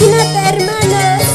Imagínate, hermanas.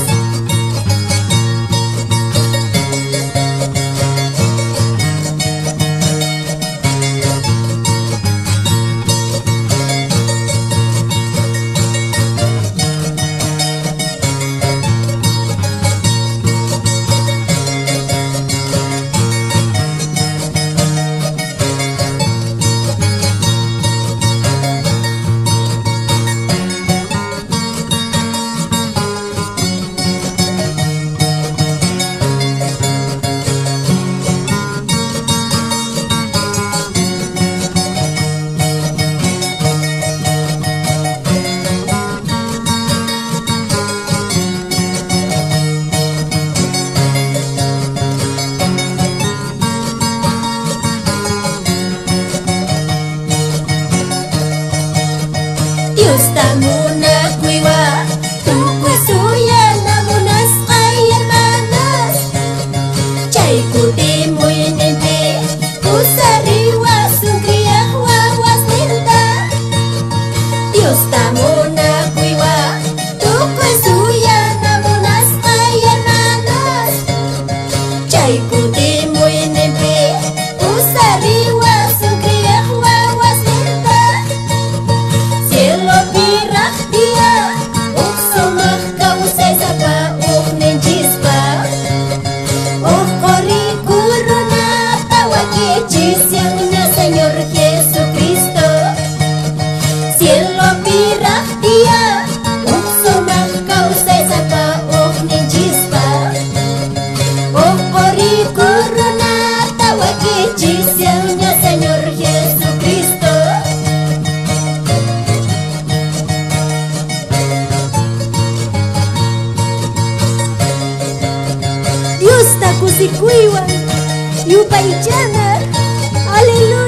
Dios tamuna kuiwa tu kusuya namunas ay hermanas chay kuti muy nente kusariwa sungkriya wawas ninta Dios tamuna kuiwa tu kusuya namunas ay hermanas chay kuti muy nente kusariwa sungkriya wawas ninta Señor Jesucristo, cielo pirah dia, uksumah kau sesaka ninjispa, ori corona tawa kecisialnya Señor Jesucristo. Dios tak kusikuiwan, yupai jangan, haleluya.